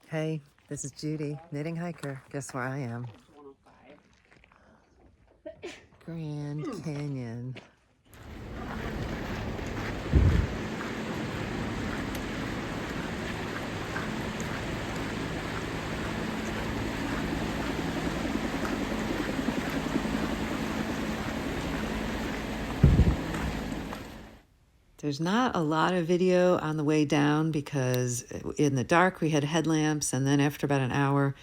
Hey, this is Judy, knitting hiker. Guess where I am? Grand Canyon. There's not a lot of video on the way down because in the dark we had headlamps, and then after about an hour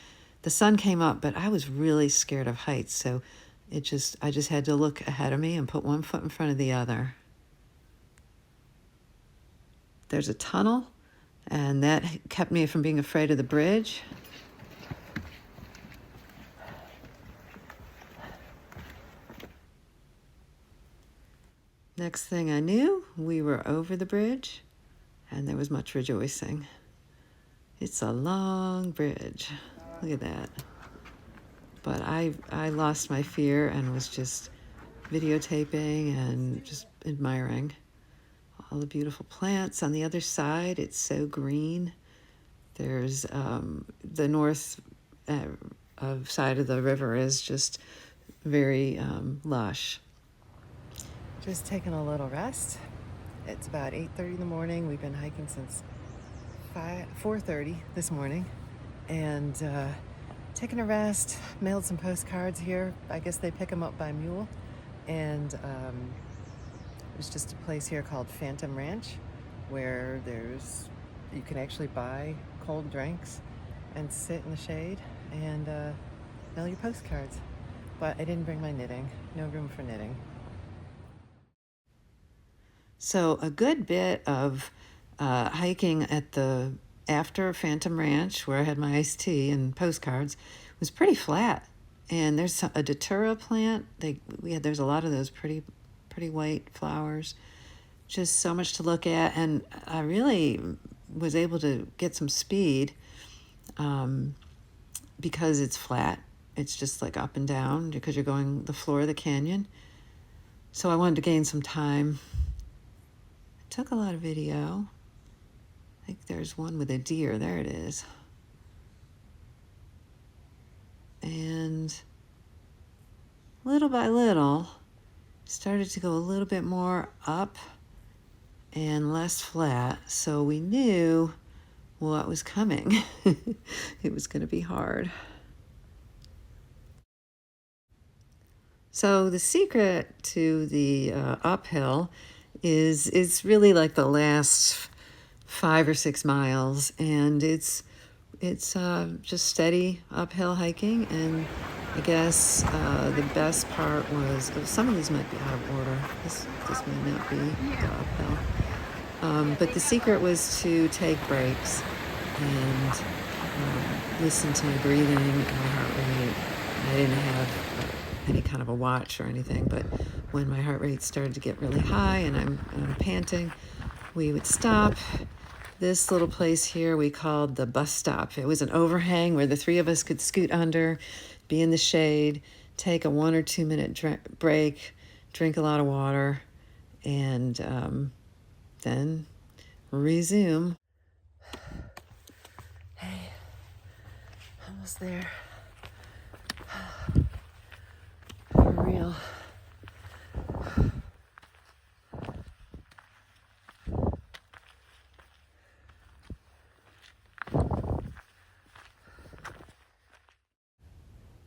the sun came up, but I was really scared of heights, so I just had to look ahead of me and put one foot in front of the other. There's a tunnel, and that kept me from being afraid of the bridge. Next thing I knew, we were over the bridge, and there was much rejoicing. It's a long bridge. Look at that. But I lost my fear and was just videotaping and just admiring all the beautiful plants. On the other side, it's so green. There's the north side of the river is just very lush. Just taking a little rest. It's about 8:30 in the morning. We've been hiking since 4:30 this morning, and taking a rest. Mailed some postcards here. I guess they pick them up by mule, and there's just a place here called Phantom Ranch where you can actually buy cold drinks and sit in the shade and mail your postcards. But I didn't bring my knitting. No room for knitting. So a good bit of hiking after Phantom Ranch, where I had my iced tea and postcards, was pretty flat. And there's a datura plant. There's a lot of those pretty white flowers. Just so much to look at, and I really was able to get some speed because it's flat. It's just like up and down because you're going the floor of the canyon. So I wanted to gain some time. Took a lot of video. I think there's one with a deer. There it is. And little by little, started to go a little bit more up and less flat. So we knew what was coming. It was going to be hard. So the secret to the uphill is really like the last 5 or 6 miles, and it's just steady uphill hiking. And I guess the best part was some of these might be out of order. This may not be the uphill, but the secret was to take breaks and listen to my breathing and my heart rate. I didn't have any kind of a watch or anything, but when my heart rate started to get really high and I'm panting, we would stop. This little place here we called the bus stop. It was an overhang where the three of us could scoot under, be in the shade, take a 1 or 2 minute break, drink a lot of water, and then resume. Hey, almost there. For real.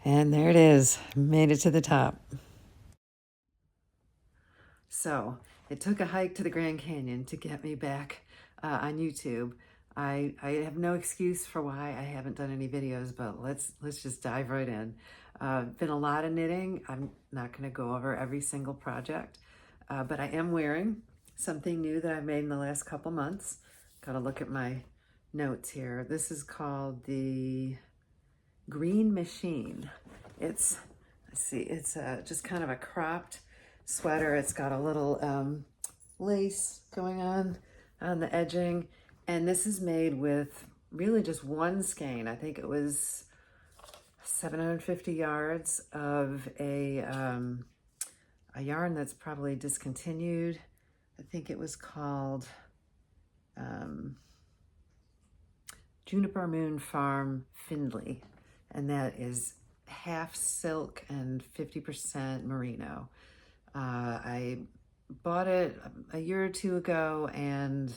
And there it is. Made it to the top. So it took a hike to the Grand Canyon to get me back on YouTube. I have no excuse for why I haven't done any videos, but let's just dive right in. Been a lot of knitting. I'm not going to go over every single project, but I am wearing something new that I made in the last couple months. Got to look at my notes here. This is called the Green Machine. It's just kind of a cropped sweater. It's got a little lace going on the edging, and this is made with really just one skein. I think it was 750 yards of a yarn that's probably discontinued. I think it was called Juniper Moon Farm Findlay, and that is half silk and 50% merino. I bought it a year or two ago and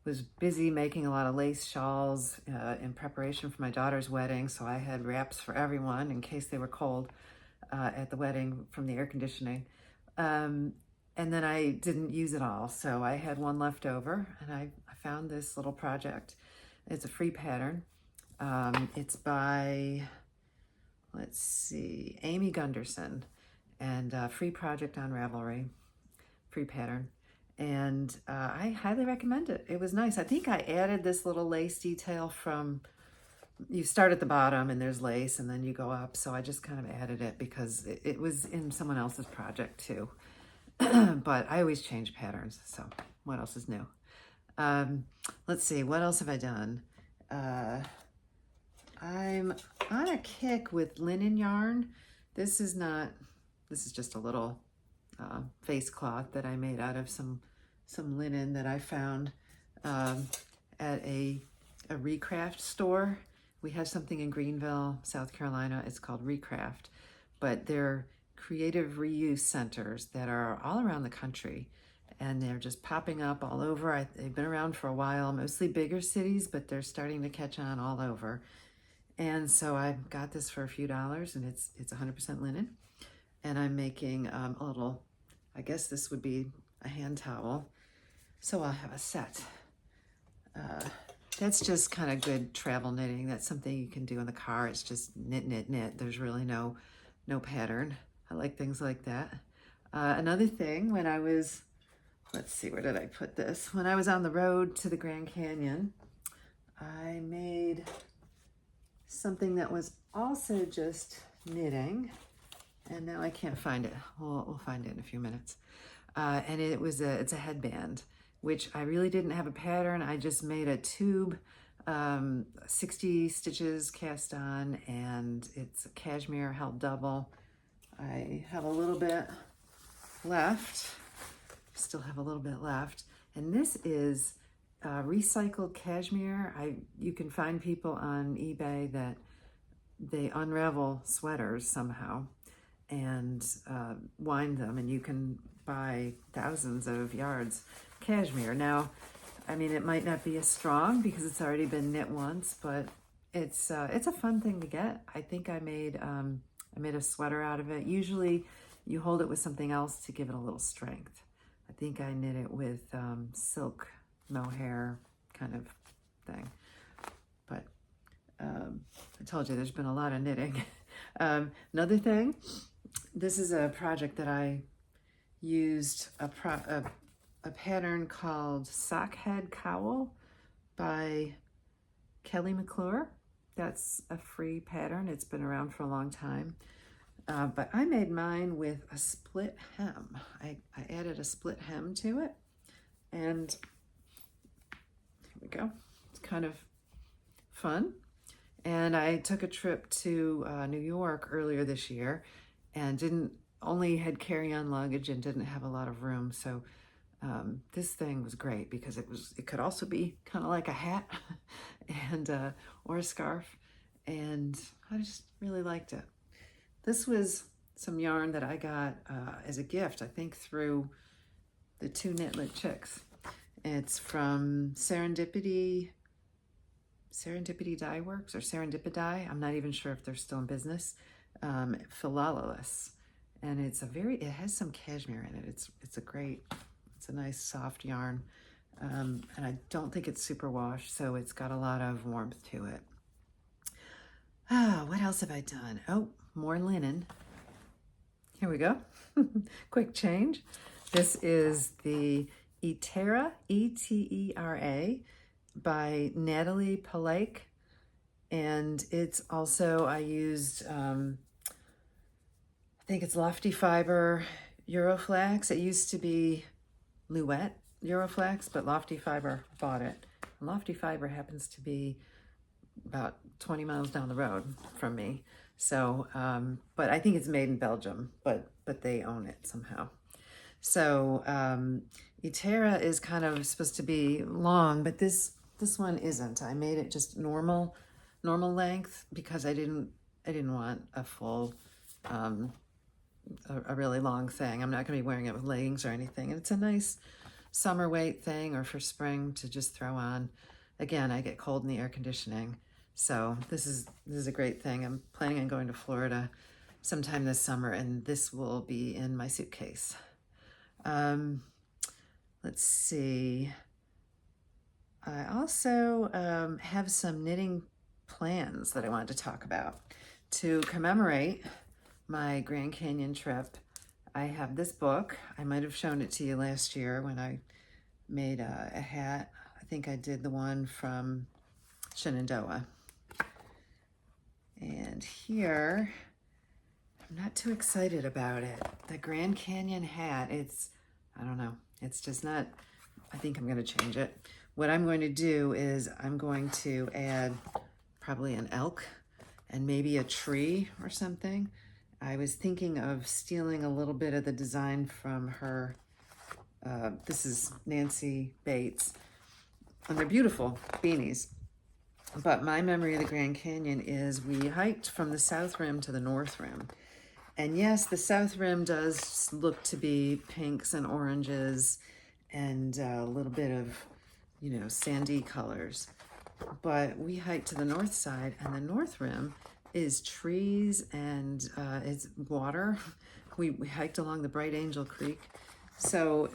was busy making a lot of lace shawls in preparation for my daughter's wedding, so I had wraps for everyone in case they were cold at the wedding from the air conditioning. And then I didn't use it all, so I had one left over, and I found this little project. It's a free pattern. It's by, let's see, Amy Gunderson, and free project on Ravelry, free pattern. And I highly recommend it. It was nice. I think I added this little lace detail from, you start at the bottom and there's lace and then you go up. So I just kind of added it because it was in someone else's project too. But I always change patterns. So what else is new? Let's see, what else have I done? I'm on a kick with linen yarn. This is just a little face cloth that I made out of some linen that I found at a Recraft store. We have something in Greenville, South Carolina. It's called Recraft, but they're creative reuse centers that are all around the country, and they're just popping up all over. They've been around for a while, mostly bigger cities, but they're starting to catch on all over. And so I got this for a few dollars, and it's 100% linen. And I'm making a little, I guess this would be a hand towel. So I'll have a set. That's just kind of good travel knitting. That's something you can do in the car. It's just knit, knit, knit. There's really no pattern. I like things like that. Another thing, when I was, let's see, where did I put this? When I was on the road to the Grand Canyon, I made something that was also just knitting, and now I can't find it. We'll find it in a few minutes. And it's a headband, which I really didn't have a pattern. I just made a tube, 60 stitches cast on, and it's a cashmere held double. I have a little bit left, still have a little bit left. And this is recycled cashmere. You can find people on eBay that they unravel sweaters somehow and wind them, and you can buy thousands of yards cashmere. Now, I mean, it might not be as strong because it's already been knit once, but it's a fun thing to get. I think I made a sweater out of it. Usually you hold it with something else to give it a little strength. I think I knit it with silk mohair kind of thing. But I told you there's been a lot of knitting. Another thing, this is a project that I used a pattern called Sockhead Cowl by Kelly McClure. That's a free pattern. It's been around for a long time. But I made mine with a split hem. I added a split hem to it, and here we go. It's kind of fun. And I took a trip to New York earlier this year and only had carry-on luggage and didn't have a lot of room. So this thing was great because it could also be kind of like a hat and or a scarf, and I just really liked it. This was some yarn that I got as a gift, I think through the Two Knitlit Chicks. It's from Serendipity Dye Works or Serendipity. I'm not even sure if they're still in business. Philololus, and it has some cashmere in it. It's a nice soft yarn, and I don't think it's super wash, so it's got a lot of warmth to it. What else have I done? Oh, more linen. Here we go. Quick change. This is the Etera, Etera, by Natalie Palake, and it's also, I used, I think it's Lofty Fiber Euroflax. It used to be Luette Euroflax, but Lofty Fiber bought it. And Lofty Fiber happens to be about 20 miles down the road from me. So, but I think it's made in Belgium, but they own it somehow. So, Etera is kind of supposed to be long, but this this one isn't. I made it just normal length because I didn't want a full, a really long thing. I'm not going to be wearing it with leggings or anything. And it's a nice summer weight thing or for spring to just throw on. Again, I get cold in the air conditioning. So this is a great thing. I'm planning on going to Florida sometime this summer, and this will be in my suitcase. Let's see. I also have some knitting plans that I wanted to talk about. To commemorate my Grand Canyon trip, I have this book. I might have shown it to you last year when I made a hat. I think I did the one from Shenandoah. And here, I'm not too excited about it. The Grand Canyon hat, I don't know, it's just not, I think I'm going to change it. What I'm going to do is I'm going to add probably an elk and maybe a tree or something. I was thinking of stealing a little bit of the design from her. This is Nancy Bates, and they're beautiful beanies. But my memory of the Grand Canyon is we hiked from the South Rim to the North Rim. And yes, the South Rim does look to be pinks and oranges and a little bit of, sandy colors. But we hiked to the north side, and the North Rim is trees and it's water. We hiked along the Bright Angel Creek. So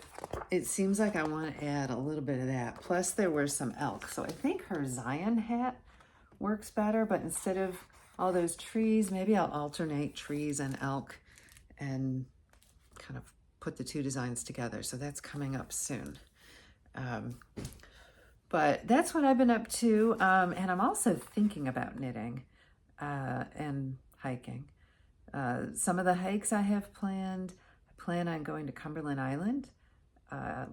it seems like I want to add a little bit of that. Plus there were some elk. So I think her Zion hat works better, but instead of all those trees, maybe I'll alternate trees and elk and kind of put the two designs together. So that's coming up soon. But that's what I've been up to. And I'm also thinking about knitting and hiking. Some of the hikes I have planned, I plan on going to Cumberland Island,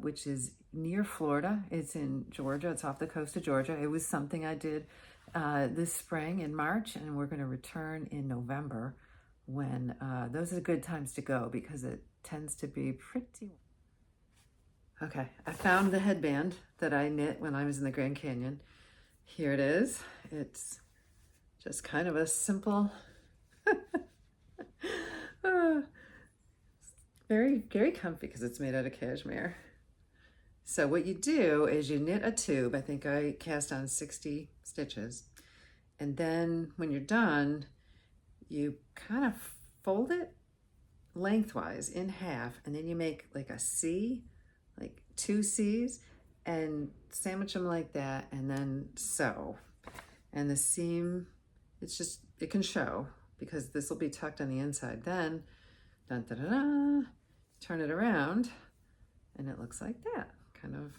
which is near Florida. It's in Georgia. It's off the coast of Georgia. It was something I did this spring in March, and we're going to return in November when those are good times to go because it tends to be pretty. Okay, I found the headband that I knit when I was in the Grand Canyon. Here it is. It's just kind of a simple, very, very comfy because it's made out of cashmere. So what you do is you knit a tube. I think I cast on 60 stitches. And then when you're done, you kind of fold it lengthwise in half, and then you make like a C, like 2 C's, and sandwich them like that, and then sew. And the seam, it can show because this will be tucked on the inside. Then, dun, dun, dun, dun, turn it around, and it looks like that. Kind of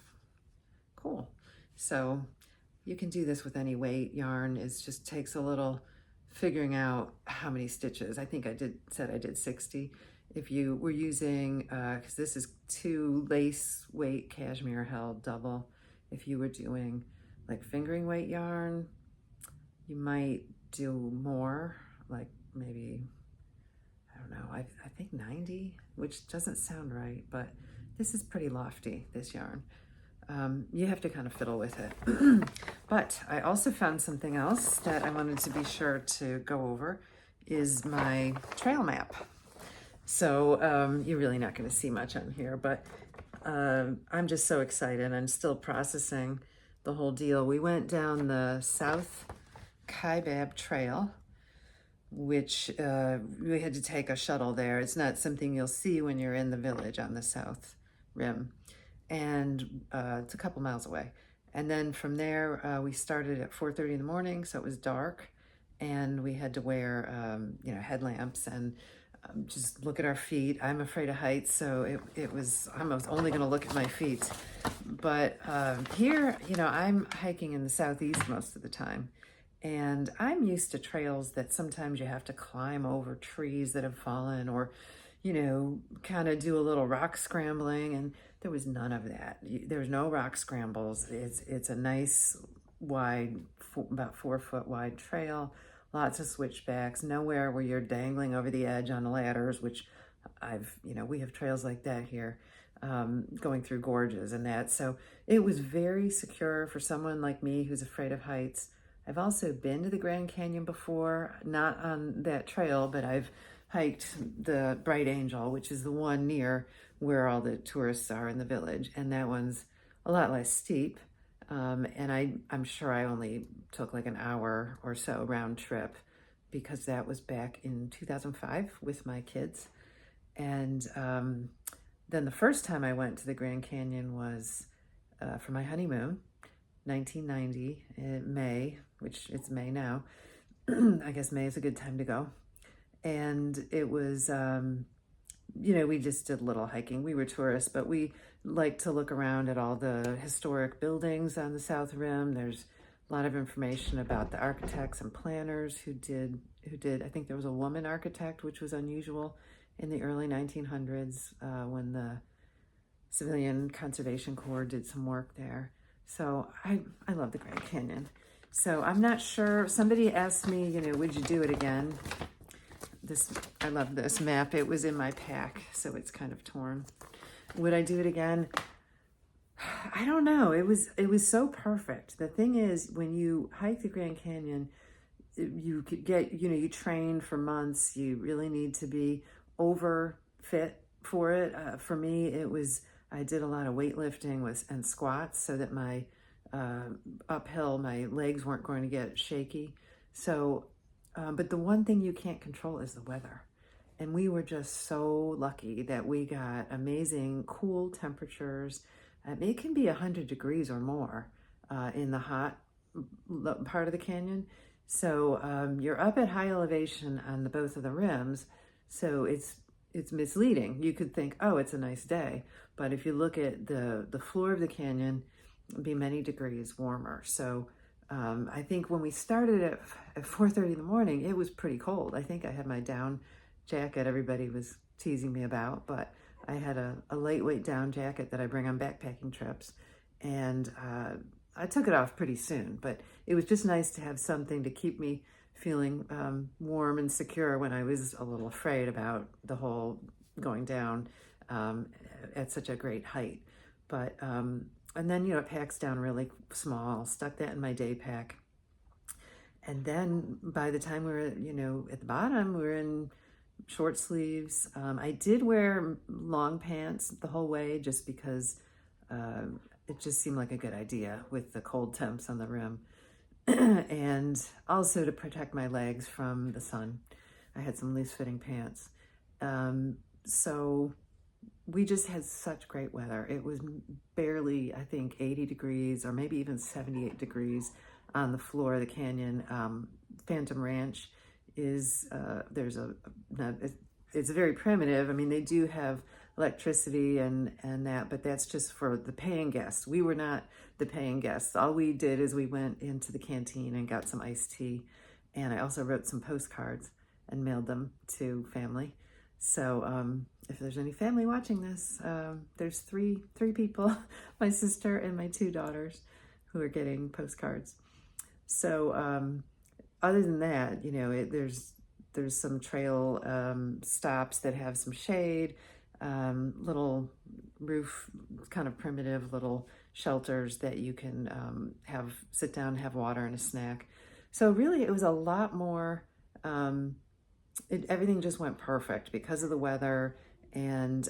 cool. So you can do this with any weight yarn. It just takes a little figuring out how many stitches. I think I did 60. If you were using, because this is 2 lace weight cashmere held double, if you were doing like fingering weight yarn, you might do more, like maybe, I don't know, I think 90, which doesn't sound right, but this is pretty lofty, this yarn. You have to kind of fiddle with it. But I also found something else that I wanted to be sure to go over is my trail map. So you're really not going to see much on here, but I'm just so excited. I'm still processing the whole deal. We went down the South Kaibab Trail, which we had to take a shuttle there. It's not something you'll see when you're in the village on the South Rim. And it's a couple miles away. And then from there, we started at 4:30 in the morning, so it was dark, and we had to wear, headlamps and just look at our feet. I'm afraid of heights, so I was only going to look at my feet. But here, I'm hiking in the southeast most of the time, and I'm used to trails that sometimes you have to climb over trees that have fallen or, kind of do a little rock scrambling, and there was none of that. There was no rock scrambles. It's a nice, wide, about 4 foot wide trail, lots of switchbacks, nowhere where you're dangling over the edge on ladders, which we have trails like that here. going through gorges and that. So it was very secure for someone like me who's afraid of heights. I've also been to the Grand Canyon before, not on that trail, but I've hiked the Bright Angel, which is the one near where all the tourists are in the village. And that one's a lot less steep. And I'm sure I only took like an hour or so round trip because that was back in 2005 with my kids. And then the first time I went to the Grand Canyon was for my honeymoon, 1990, in May, which it's May now. I guess May is a good time to go. And it was, we just did a little hiking. We were tourists, but we liked to look around at all the historic buildings on the South Rim. There's a lot of information about the architects and planners who did, I think there was a woman architect, which was unusual in the early 1900s when the Civilian Conservation Corps did some work there. So I love the Grand Canyon. So I'm not sure, somebody asked me, would you do it again? I love this map. It was in my pack, so it's kind of torn. Would I do it again? I don't know. It was so perfect. The thing is, when you hike the Grand Canyon, you could get, you train for months. You really need to be over fit for it. For me, I did a lot of weightlifting and squats so that my uphill, my legs weren't going to get shaky. So, but the one thing you can't control is the weather. And we were just so lucky that we got amazing cool temperatures. It can be 100 degrees or more in the hot part of the canyon. So you're up at high elevation on both of the rims. So it's misleading. You could think, oh, it's a nice day. But if you look at the floor of the canyon, it'd be many degrees warmer. So I think when we started at 4:30 in the morning, it was pretty cold. I think I had my down jacket everybody was teasing me about, but I had a lightweight down jacket that I bring on backpacking trips. And I took it off pretty soon, but it was just nice to have something to keep me feeling warm and secure when I was a little afraid about the whole going down at such a great height. But, and then, it packs down really small, stuck that in my day pack. And then by the time we were, at the bottom, we were in short sleeves. I did wear long pants the whole way just because it just seemed like a good idea with the cold temps on the rim. And also to protect my legs from the sun. I had some loose-fitting pants. So we just had such great weather. It was barely, I think, 80 degrees or maybe even 78 degrees on the floor of the canyon. Phantom Ranch is, it's very primitive. I mean, they do have electricity and that, but that's just for the paying guests. We were not the paying guests. All we did is we went into the canteen and got some iced tea. And I also wrote some postcards and mailed them to family. So if there's any family watching this, there's three people, my sister and my 2 daughters, who are getting postcards. So other than that, there's some trail stops that have some shade, little roof, kind of primitive little shelters that you can sit down, have water and a snack. So really it was a lot more, everything just went perfect because of the weather. And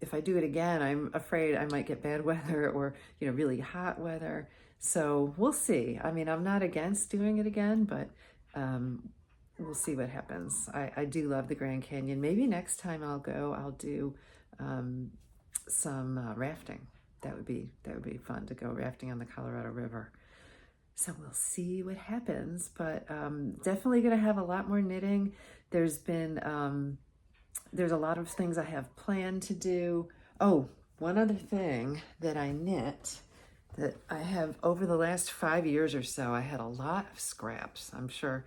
if I do it again, I'm afraid I might get bad weather or, really hot weather. So we'll see. I mean, I'm not against doing it again, but we'll see what happens. I do love the Grand Canyon. Maybe next time I'll do some rafting. That would be fun to go rafting on the Colorado River. So we'll see what happens, but definitely going to have a lot more knitting. There's a lot of things I have planned to do. Oh, one other thing that I knit that I have over the last 5 years or so, I had a lot of scraps, I'm sure,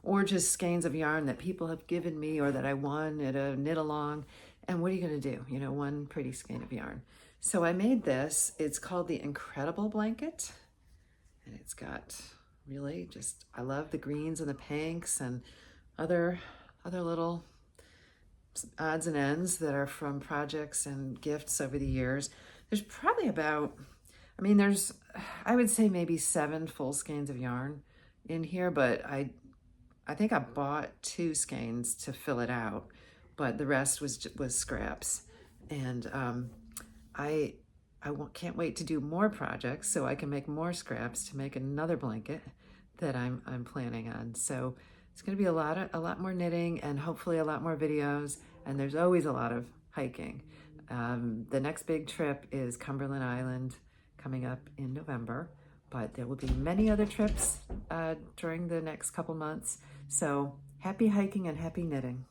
or just skeins of yarn that people have given me or that I won at a knit along. And what are you going to do? One pretty skein of yarn. So I made this. It's called the Incredible Blanket. And it's got really I love the greens and the pinks and other little odds and ends that are from projects and gifts over the years. There's probably about, I would say maybe 7 full skeins of yarn in here, but I think I bought 2 skeins to fill it out, but the rest was scraps. And can't wait to do more projects so I can make more scraps to make another blanket that I'm planning on. So it's going to be a lot more knitting and hopefully a lot more videos. And there's always a lot of hiking. The next big trip is Cumberland Island coming up in November, but there will be many other trips during the next couple months. So happy hiking and happy knitting.